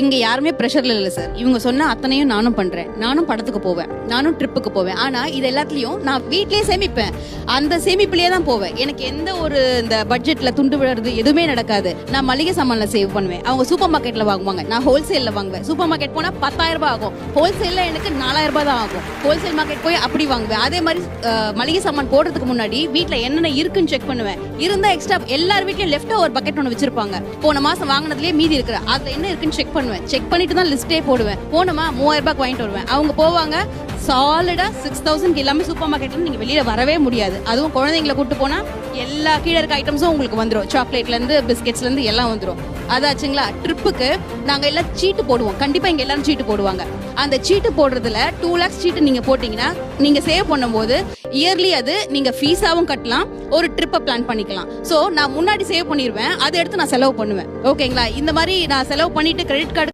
இங்க யாருமே ப்ரெஷர்ல இல்ல சார். இவங்க சொன்ன அத்தனையும் நானும் பண்றேன். நானும் படத்துக்கு போவேன், நானும் ட்ரிப்புக்கு போவேன். ஆனா இது எல்லாத்துலயும் நான் வீட்லயே சேமிப்பேன். அந்த சேமிப்புலயே தான் போவேன். எனக்கு எந்த ஒரு இந்த பட்ஜெட்ல துண்டு விழுறது எதுவுமே நடக்காது. நான் மளிகை சாமான்ல சேவ் பண்ணுவேன். அவங்க சூப்பர் மார்க்கெட்ல வாங்குவாங்க, நான் ஹோல்சேல்ல வாங்குவேன். சூப்பர் மார்க்கெட் போனா 10,000 ரூபாய் ஆகும், ஹோல்சேல்ல எனக்கு 4,000 ரூபாய் தான் ஆகும். ஹோல்சேல் மார்க்கெட் போய் அப்படி வாங்குவேன். அதே மாதிரி மளிகை சாமான் போடுறதுக்கு முன்னாடி வீட்ல என்னென்ன இருக்குன்னு செக் பண்ணுவேன். இருந்தா எக்ஸ்ட்ரா எல்லார் வீட்லயும் லெஃப்ட் ஓவர் பக்கெட் ஒன்று வச்சிருப்பாங்க. போன மாசம் வாங்கினதுலயே மீதி இருக்கிற அதுல என்ன இருக்குன்னு செக் செக் பண்ணிட்டு தான் லிஸ்டே போடுவேன். போனோமா 3,000 ரூபாய்க்கு வாங்கிட்டு வருவேன். அவங்க போவாங்க சாலிடா 6,000 எல்லாமே சூப்பர் மார்க்கெட்ல நீங்க வெளியில வரவே முடியாது. அதுவும் குழந்தைங்களை கூட்டு போனா எல்லா கீழே இருக்க ஐட்டம்ஸும் உங்களுக்கு வந்துடும். சாக்லேட்ல இருந்து பிஸ்கெட்ஸ்ல இருந்து எல்லாம் வந்துடும். அதாச்சுங்களா. ட்ரிப்புக்கு நாங்க எல்லாம் சீட்டு போடுவோம். கண்டிப்பா இங்க எல்லாரும் சீட்டு போடுவாங்க. அந்த சீட்டு போடுறதுல 2 lakhs சீட்டு நீங்க போட்டீங்கன்னா நீங்க சேவ் பண்ணும்போது இயர்லி அது நீங்க ஃபீஸாவும் கட்டலாம், ஒரு ட்ரிப்பை பிளான் பண்ணிக்கலாம். சோ நான் முன்னாடி சேவ் பண்ணிடுவேன், அதை எடுத்து நான் செலவு பண்ணுவேன். ஓகேங்களா. இந்த மாதிரி நான் செலவு பண்ணிட்டு கிரெடிட் கார்டு